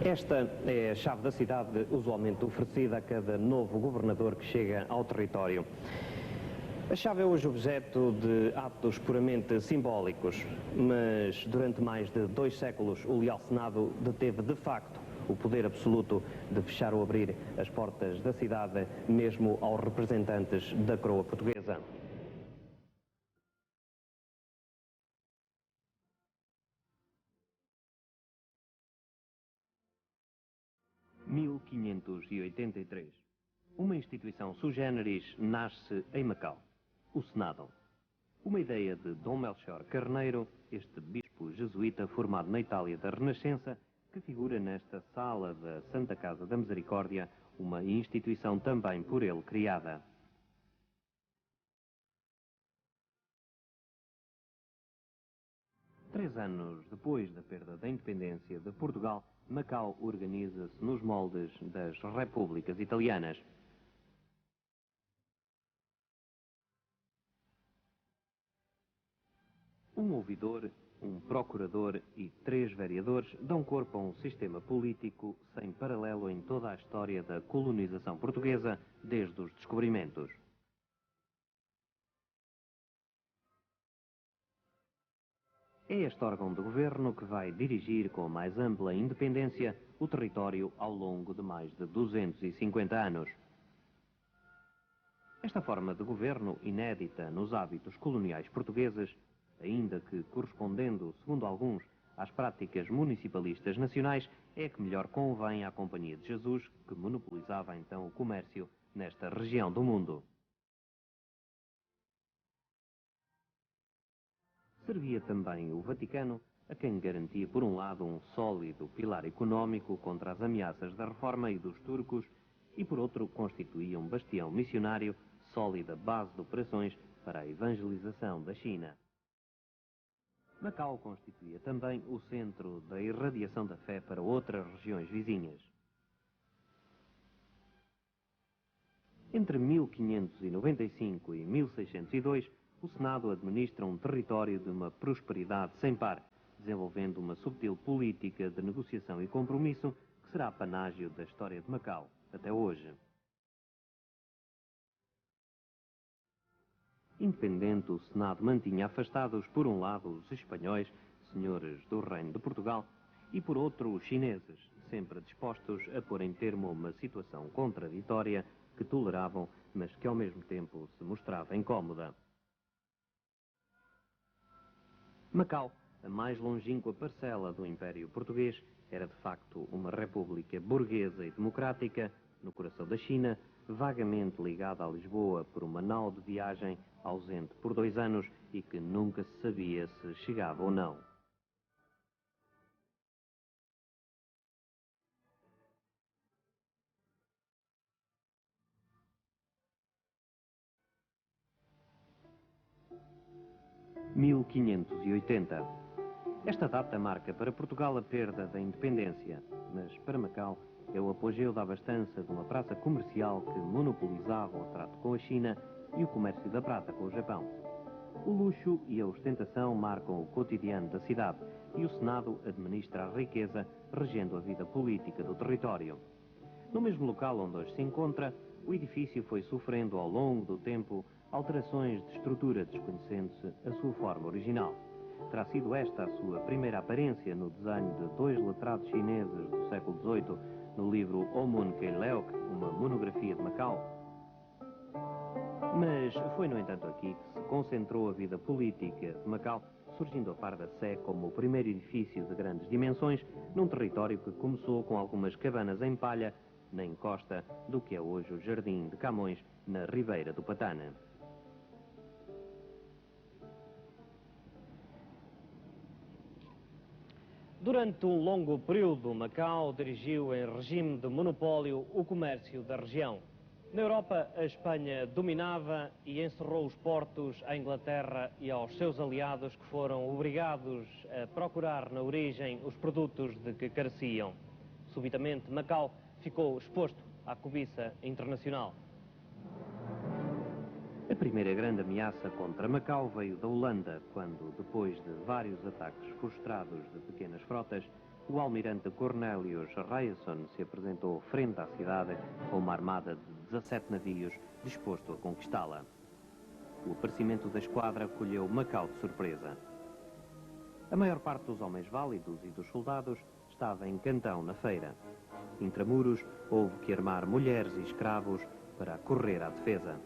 Esta é a chave da cidade usualmente oferecida a cada novo governador que chega ao território. A chave é hoje objeto de atos puramente simbólicos, mas durante mais de 2 séculos o Leal Senado deteve de facto o poder absoluto de fechar ou abrir as portas da cidade, mesmo aos representantes da coroa portuguesa. (1583). Uma instituição sui generis nasce em Macau, o Senado. Uma ideia de Dom Melchior Carneiro, este bispo jesuíta formado na Itália da Renascença, que figura nesta sala da Santa Casa da Misericórdia, uma instituição também por ele criada. Três anos depois da perda da independência de Portugal, Macau organiza-se nos moldes das repúblicas italianas. Um ouvidor, um procurador e 3 vereadores dão corpo a um sistema político sem paralelo em toda a história da colonização portuguesa desde os descobrimentos. É este órgão de governo que vai dirigir com mais ampla independência o território ao longo de mais de 250 anos. Esta forma de governo, inédita nos hábitos coloniais portugueses, ainda que correspondendo, segundo alguns, às práticas municipalistas nacionais, é a que melhor convém à Companhia de Jesus, que monopolizava então o comércio nesta região do mundo. Servia também o Vaticano, a quem garantia, por um lado, um sólido pilar económico contra as ameaças da Reforma e dos turcos, e por outro, constituía um bastião missionário, sólida base de operações para a evangelização da China. Macau constituía também o centro da irradiação da fé para outras regiões vizinhas. Entre 1595 e 1602, o Senado administra um território de uma prosperidade sem par, desenvolvendo uma subtil política de negociação e compromisso que será panágio da história de Macau até hoje. Independente, o Senado mantinha afastados, por um lado, os espanhóis, senhores do Reino de Portugal, e por outro, os chineses, sempre dispostos a pôr em termo uma situação contraditória que toleravam, mas que ao mesmo tempo se mostrava incómoda. Macau, a mais longínqua parcela do Império Português, era de facto uma república burguesa e democrática, no coração da China, vagamente ligada a Lisboa por uma nau de viagem, ausente por 2 anos e que nunca se sabia se chegava ou não. (1580). Esta data marca para Portugal a perda da independência, mas para Macau é o apogeu da abastança de uma praça comercial que monopolizava o trato com a China e o comércio da prata com o Japão. O luxo e a ostentação marcam o cotidiano da cidade e o Senado administra a riqueza, regendo a vida política do território. No mesmo local onde hoje se encontra, o edifício foi sofrendo ao longo do tempo alterações de estrutura, desconhecendo-se a sua forma original. Terá sido esta a sua primeira aparência no desenho de 2 letrados chineses do século XVIII no livro O Mun Kei Leok, uma monografia de Macau. Mas foi, no entanto, aqui que se concentrou a vida política de Macau, surgindo a par da Sé como o primeiro edifício de grandes dimensões, num território que começou com algumas cabanas em palha, na encosta do que é hoje o Jardim de Camões, na Ribeira do Patana. Durante um longo período, Macau dirigiu em regime de monopólio o comércio da região. Na Europa, a Espanha dominava e encerrou os portos à Inglaterra e aos seus aliados, que foram obrigados a procurar na origem os produtos de que careciam. Subitamente, Macau ficou exposto à cobiça internacional. A primeira grande ameaça contra Macau veio da Holanda, quando, depois de vários ataques frustrados de pequenas frotas, o almirante Cornelius Ryerson se apresentou frente à cidade com uma armada de 17 navios disposto a conquistá-la. O aparecimento da esquadra colheu Macau de surpresa. A maior parte dos homens válidos e dos soldados estava em Cantão, na feira. Intramuros, houve que armar mulheres e escravos para correr à defesa.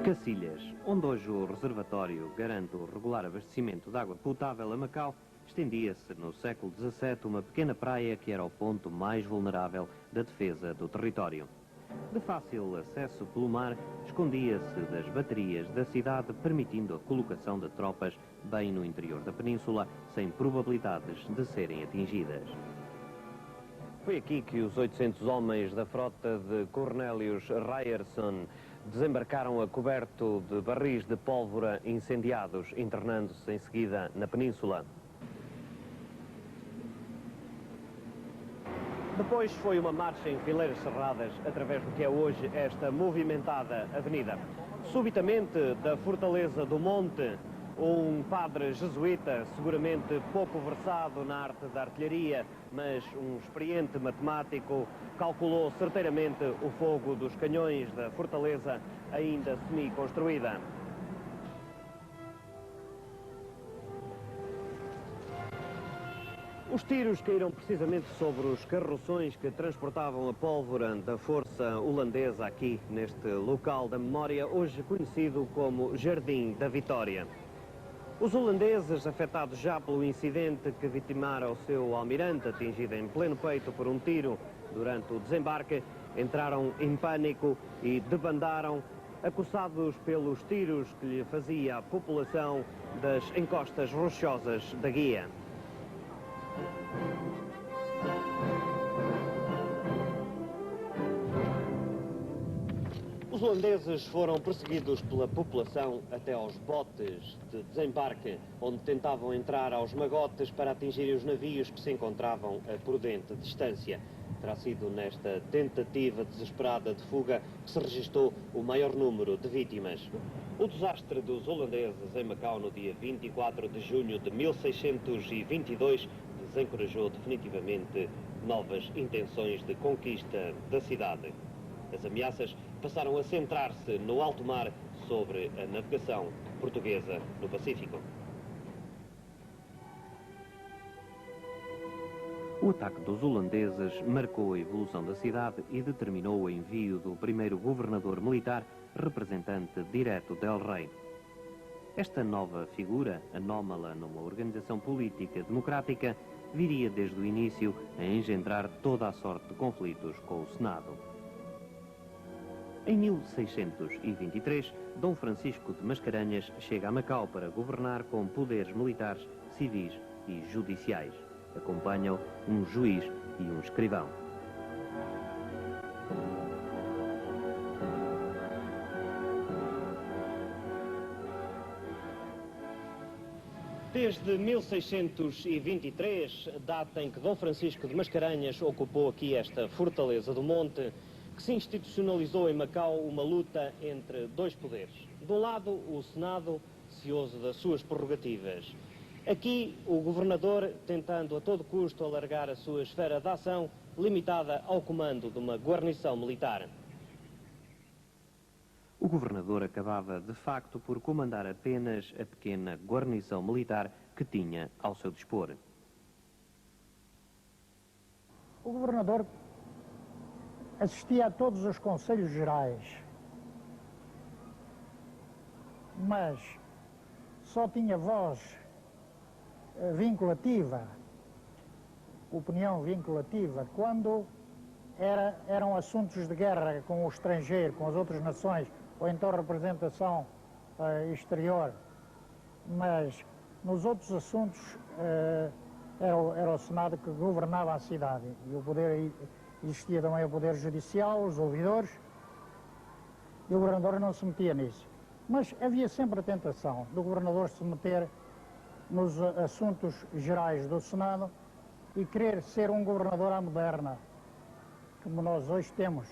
Cacilhas, onde hoje o reservatório garante o regular abastecimento de água potável a Macau, estendia-se no século XVII uma pequena praia que era o ponto mais vulnerável da defesa do território. De fácil acesso pelo mar, escondia-se das baterias da cidade, permitindo a colocação de tropas bem no interior da península, sem probabilidades de serem atingidas. Foi aqui que os 800 homens da frota de Cornelius Ryerson desembarcaram a coberto de barris de pólvora incendiados, internando-se em seguida na península. Depois foi uma marcha em fileiras cerradas através do que é hoje esta movimentada avenida. Subitamente, da Fortaleza do Monte, um padre jesuíta, seguramente pouco versado na arte da artilharia, mas um experiente matemático, calculou certeiramente o fogo dos canhões da fortaleza ainda semi-construída. Os tiros caíram precisamente sobre os carroções que transportavam a pólvora da força holandesa aqui neste local da memória, hoje conhecido como Jardim da Vitória. Os holandeses, afetados já pelo incidente que vitimara o seu almirante, atingido em pleno peito por um tiro durante o desembarque, entraram em pânico e debandaram, acossados pelos tiros que lhe fazia a população das encostas rochosas da Guia. Os holandeses foram perseguidos pela população até aos botes de desembarque, onde tentavam entrar aos magotes para atingirem os navios que se encontravam a prudente distância. Terá sido nesta tentativa desesperada de fuga que se registrou o maior número de vítimas. O desastre dos holandeses em Macau no dia 24 de junho de 1622 desencorajou definitivamente novas intenções de conquista da cidade. As ameaças passaram a centrar-se no alto mar sobre a navegação portuguesa no Pacífico. O ataque dos holandeses marcou a evolução da cidade e determinou o envio do primeiro governador militar, representante direto del Rei. Esta nova figura, anómala numa organização política democrática, viria desde o início a engendrar toda a sorte de conflitos com o Senado. Em 1623, Dom Francisco de Mascarenhas chega a Macau para governar com poderes militares, civis e judiciais. Acompanham um juiz e um escrivão. Desde 1623, data em que Dom Francisco de Mascarenhas ocupou aqui esta Fortaleza do Monte, que se institucionalizou em Macau uma luta entre dois poderes. De um lado, o Senado, cioso das suas prerrogativas. Aqui, o governador, tentando a todo custo alargar a sua esfera de ação, limitada ao comando de uma guarnição militar. O governador acabava, de facto, por comandar apenas a pequena guarnição militar que tinha ao seu dispor. O governador assistia a todos os conselhos gerais, mas só tinha voz vinculativa, opinião vinculativa, quando eram assuntos de guerra com o estrangeiro, com as outras nações, ou então representação exterior. Mas nos outros assuntos era o Senado que governava a cidade, e o poder, existia também o poder judicial, os ouvidores, e o governador não se metia nisso. Mas havia sempre a tentação do governador se meter nos assuntos gerais do Senado e querer ser um governador à moderna, como nós hoje temos.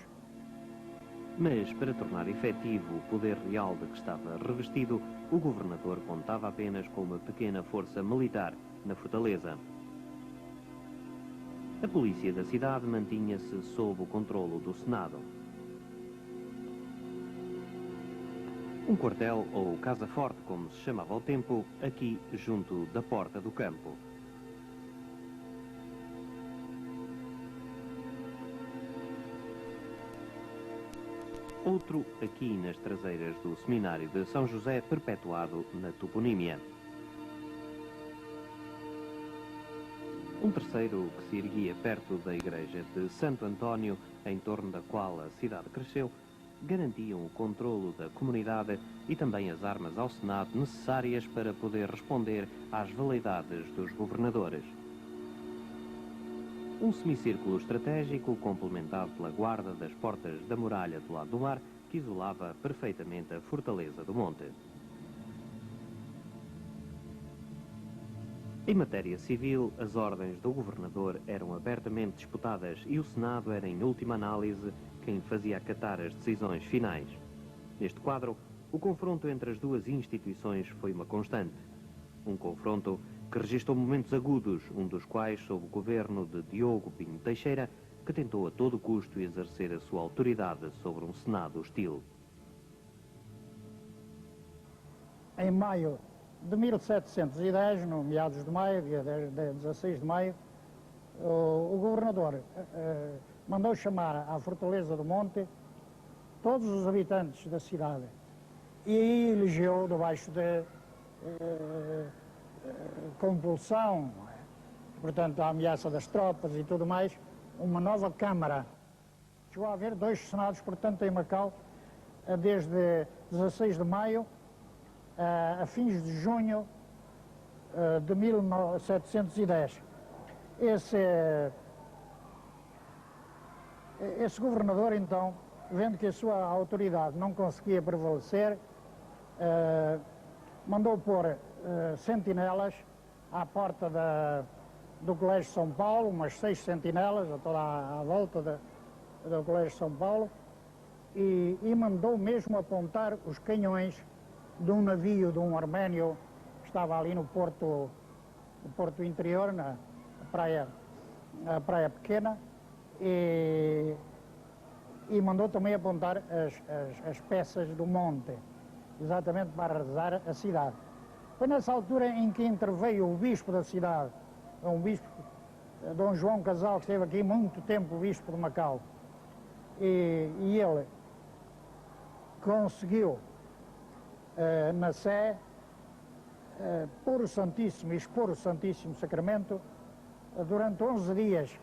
Mas, para tornar efetivo o poder real de que estava revestido, o governador contava apenas com uma pequena força militar na fortaleza. A polícia da cidade mantinha-se sob o controlo do Senado. Um quartel, ou casa forte, como se chamava ao tempo, aqui junto da porta do campo. Outro aqui nas traseiras do seminário de São José, perpetuado na toponímia. Um terceiro que se erguia perto da igreja de Santo António, em torno da qual a cidade cresceu, garantiam o controlo da comunidade e também as armas ao Senado necessárias para poder responder às veleidades dos governadores. Um semicírculo estratégico complementado pela guarda das portas da muralha do lado do mar, que isolava perfeitamente a fortaleza do monte. Em matéria civil, as ordens do governador eram abertamente disputadas e o Senado era, em última análise, quem fazia acatar as decisões finais. Neste quadro, o confronto entre as duas instituições foi uma constante. Um confronto que registrou momentos agudos, um dos quais sob o governo de Diogo Pinho Teixeira, que tentou a todo custo exercer a sua autoridade sobre um Senado hostil. Em maio de 1710, no meados de maio, dia 16 de maio, o governador mandou chamar à Fortaleza do Monte todos os habitantes da cidade e elegeu, debaixo de compulsão, portanto a ameaça das tropas e tudo mais, uma nova Câmara. Chegou a haver 2 senados, portanto, em Macau, desde 16 de maio a fins de junho de 1710. Esse governador, então, vendo que a sua autoridade não conseguia prevalecer, mandou pôr sentinelas à porta do Colégio de São Paulo, umas 6 sentinelas a toda à volta do Colégio de São Paulo, e mandou mesmo apontar os canhões de um navio de um arménio que estava ali no porto interior, na praia pequena, e mandou também apontar as peças do monte, exatamente para arrasar a cidade. Foi nessa altura em que interveio o bispo da cidade, um bispo, Dom João Casal, que esteve aqui muito tempo, o bispo de Macau, e ele conseguiu, na Sé, pôr o Santíssimo e expor o Santíssimo Sacramento durante 11 dias,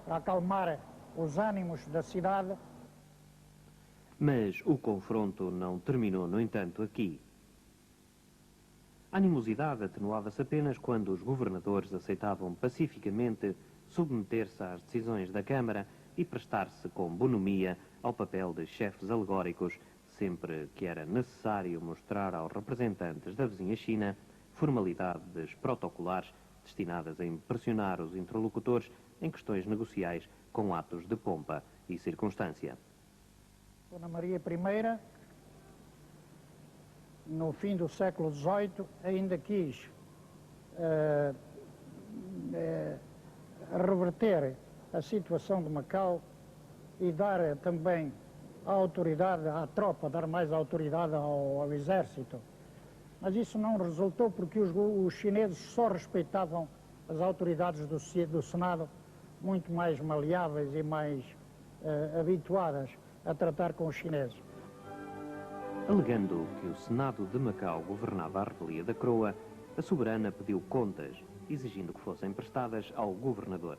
para acalmar os ânimos da cidade. Mas o confronto não terminou, no entanto, aqui. A animosidade atenuava-se apenas quando os governadores aceitavam pacificamente submeter-se às decisões da Câmara e prestar-se com bonomia ao papel de chefes alegóricos, sempre que era necessário mostrar aos representantes da vizinha China formalidades protocolares destinadas a impressionar os interlocutores em questões negociais com atos de pompa e circunstância. Dona Maria I, no fim do século XVIII, ainda quis reverter a situação de Macau e dar também a autoridade à tropa, dar mais autoridade ao exército. Mas isso não resultou porque os chineses só respeitavam as autoridades do Senado, muito mais maleáveis e mais habituadas a tratar com os chineses. Alegando que o Senado de Macau governava a revelia da coroa, a soberana pediu contas, exigindo que fossem prestadas ao governador.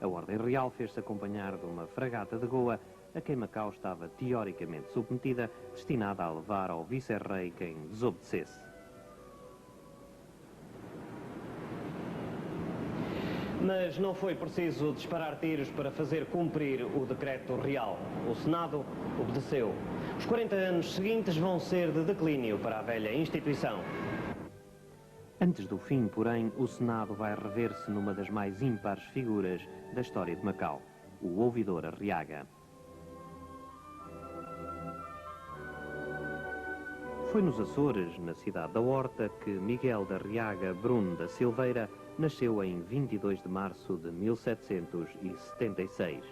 A ordem real fez-se acompanhar de uma fragata de Goa, a quem Macau estava teoricamente submetida, destinada a levar ao vice-rei quem desobedecesse. Mas não foi preciso disparar tiros para fazer cumprir o decreto real. O Senado obedeceu. Os 40 anos seguintes vão ser de declínio para a velha instituição. Antes do fim, porém, o Senado vai rever-se numa das mais ímpares figuras da história de Macau. o ouvidor Arriaga. Foi nos Açores, na cidade da Horta, que Miguel de Arriaga Bruno da Silveira nasceu em 22 de março de 1776.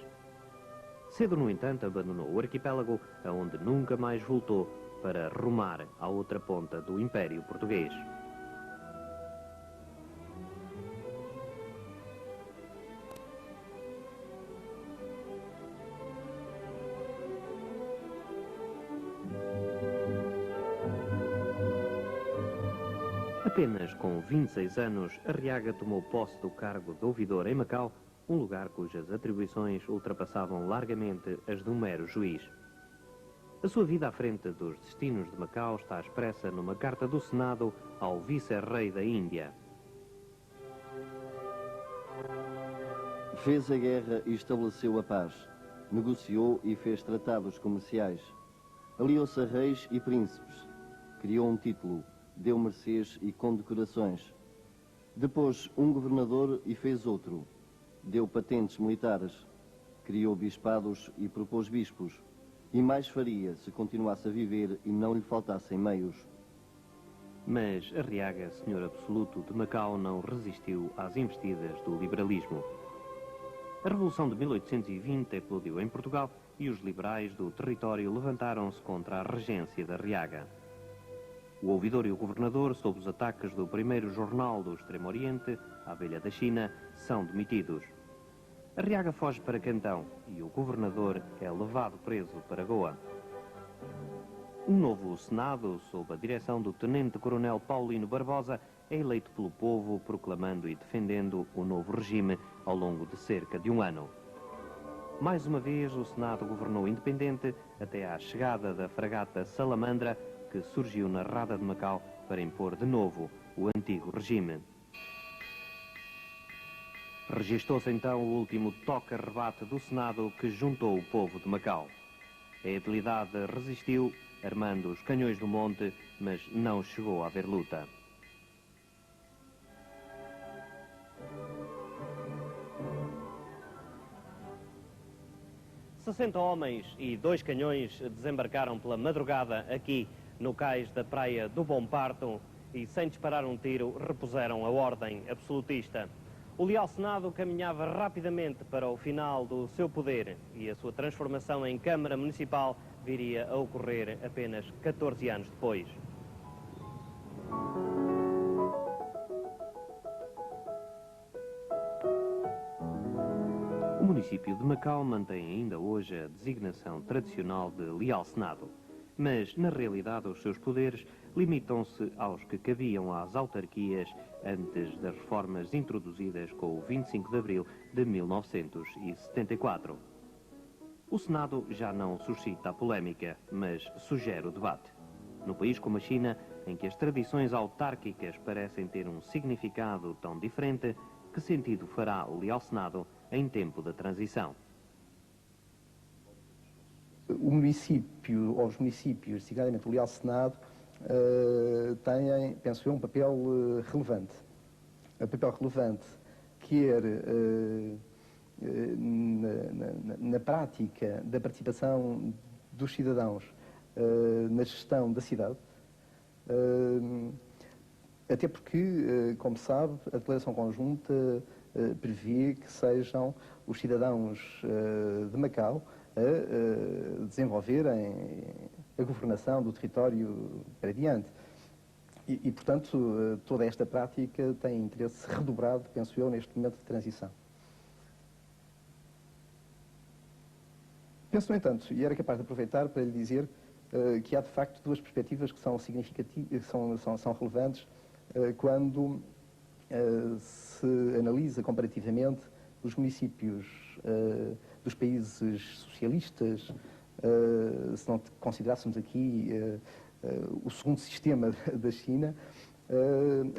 Cedo, no entanto, abandonou o arquipélago, aonde nunca mais voltou, para rumar à outra ponta do Império Português. Apenas com 26 anos, Arriaga tomou posse do cargo de ouvidor em Macau, um lugar cujas atribuições ultrapassavam largamente as de um mero juiz. A sua vida à frente dos destinos de Macau está expressa numa carta do Senado ao vice-rei da Índia. Fez a guerra e estabeleceu a paz. Negociou e fez tratados comerciais. Aliou-se a reis e príncipes. Criou um título. Deu mercês e condecorações. Depôs um governador e fez outro. Deu patentes militares. Criou bispados e propôs bispos. E mais faria se continuasse a viver e não lhe faltassem meios. Mas Arriaga, senhor absoluto de Macau, não resistiu às investidas do liberalismo. A Revolução de 1820 eclodiu em Portugal e os liberais do território levantaram-se contra a regência de Arriaga. O ouvidor e o governador, sob os ataques do primeiro jornal do Extremo Oriente, a Abelha da China, são demitidos. Arriaga foge para Cantão e o governador é levado preso para Goa. Um novo Senado, sob a direção do tenente-coronel Paulino Barbosa, é eleito pelo povo, proclamando e defendendo o novo regime ao longo de cerca de um ano. Mais uma vez, o Senado governou independente até à chegada da fragata Salamandra, que surgiu na Rada de Macau para impor de novo o antigo regime. Registou-se então o último toque-rebate do Senado que juntou o povo de Macau. A habilidade resistiu, armando os canhões do monte, mas não chegou a haver luta. "60 homens e 2 canhões desembarcaram pela madrugada aqui no cais da praia do Bom Parto e, sem disparar um tiro, repuseram a ordem absolutista. O leal Senado caminhava rapidamente para o final do seu poder e a sua transformação em Câmara Municipal viria a ocorrer apenas 14 anos depois. O município de Macau mantém ainda hoje a designação tradicional de leal Senado, mas, na realidade, os seus poderes limitam-se aos que cabiam às autarquias antes das reformas introduzidas com o 25 de abril de 1974. O Senado já não suscita a polémica, mas sugere o debate. No país como a China, em que as tradições autárquicas parecem ter um significado tão diferente, que sentido fará o leal Senado em tempo da transição? O município, ou os municípios, designadamente o leal Senado, têm, penso eu, um papel relevante. Um papel relevante, quer na prática da participação dos cidadãos na gestão da cidade, até porque, como sabe, a declaração conjunta prevê que sejam os cidadãos de Macau a desenvolverem a governação do território para diante. E, portanto, toda esta prática tem interesse redobrado, penso eu, neste momento de transição. Penso, no entanto, e era capaz de aproveitar para lhe dizer que há, de facto, duas perspectivas que são significativas, são relevantes quando se analisa comparativamente os municípios dos países socialistas, se não considerássemos aqui o segundo sistema da China,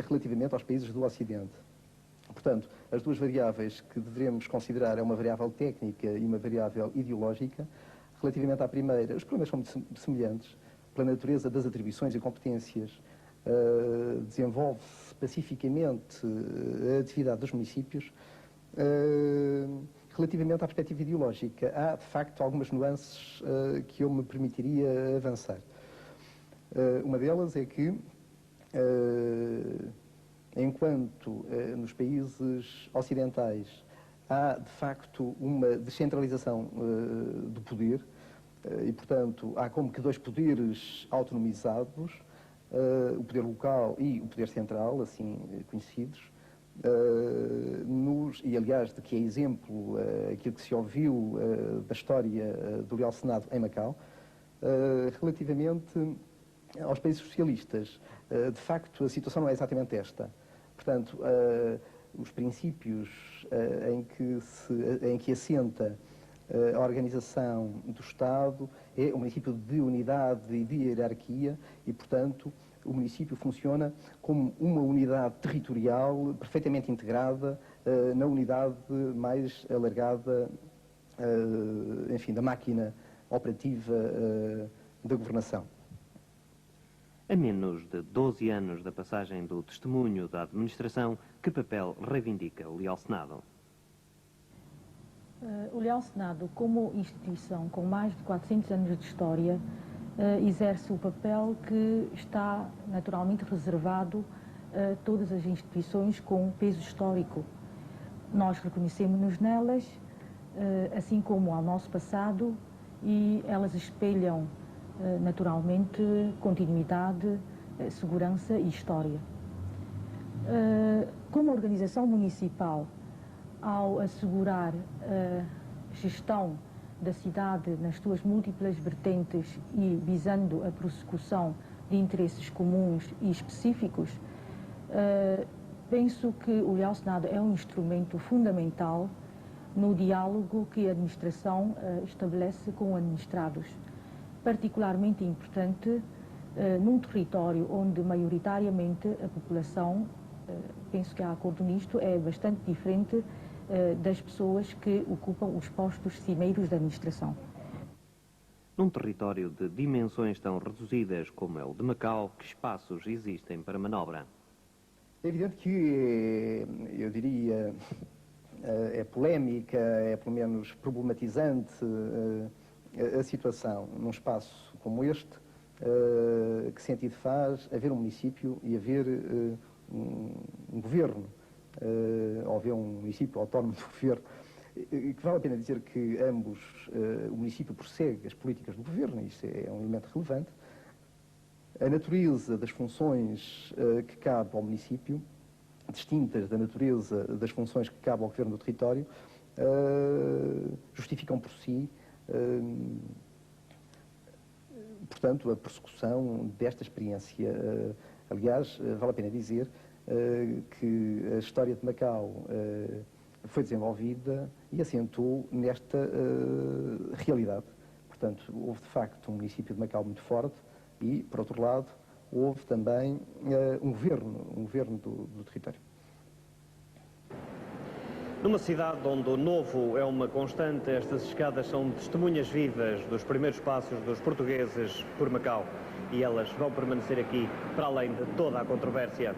relativamente aos países do Ocidente. Portanto, as duas variáveis que deveremos considerar é uma variável técnica e uma variável ideológica. Relativamente à primeira, os problemas são muito semelhantes. Pela natureza das atribuições e competências, desenvolve-se pacificamente a atividade dos municípios. Relativamente à perspectiva ideológica, há de facto algumas nuances que eu me permitiria avançar. Uma delas é que, enquanto nos países ocidentais há de facto uma descentralização do poder, e portanto há como que dois poderes autonomizados, o poder local e o poder central, assim conhecidos, e aliás de que é exemplo aquilo que se ouviu da história do Leal Senado em Macau, relativamente aos países socialistas. De facto a situação não é exatamente esta. Portanto, os princípios em que assenta a organização do Estado é um princípio de unidade e de hierarquia e, portanto, o município funciona como uma unidade territorial perfeitamente integrada na unidade mais alargada, enfim, da máquina operativa da governação. A menos de 12 anos da passagem do testemunho da administração, que papel reivindica o Leal Senado? O Leal Senado, como instituição com mais de 400 anos de história, exerce o papel que está naturalmente reservado a todas as instituições com peso histórico. Nós reconhecemos-nos nelas, assim como ao nosso passado, e elas espelham naturalmente continuidade, segurança e história. Como organização municipal, ao assegurar a gestão da cidade nas suas múltiplas vertentes e visando a prossecução de interesses comuns e específicos, penso que o Leal Senado é um instrumento fundamental no diálogo que a administração estabelece com administrados. Particularmente importante num território onde maioritariamente a população, penso que há acordo nisto, é bastante diferente das pessoas que ocupam os postos cimeiros da administração. Num território de dimensões tão reduzidas como é o de Macau, que espaços existem para manobra? É evidente que, eu diria, é polémica, é pelo menos problematizante a situação num espaço como este. Que sentido faz haver um município e haver um governo, ou haver um município autónomo do governo, que vale a pena dizer que ambos, o município prossegue as políticas do governo, isso é um elemento relevante. A natureza das funções que cabe ao município, distintas da natureza das funções que cabe ao governo do território, justificam por si, portanto, a persecução desta experiência. Aliás, vale a pena dizer que a história de Macau foi desenvolvida e assentou nesta realidade. Portanto, houve de facto um município de Macau muito forte e, por outro lado, houve também um governo do território. Numa cidade onde o novo é uma constante, estas escadas são testemunhas vivas dos primeiros passos dos portugueses por Macau e elas vão permanecer aqui para além de toda a controvérsia.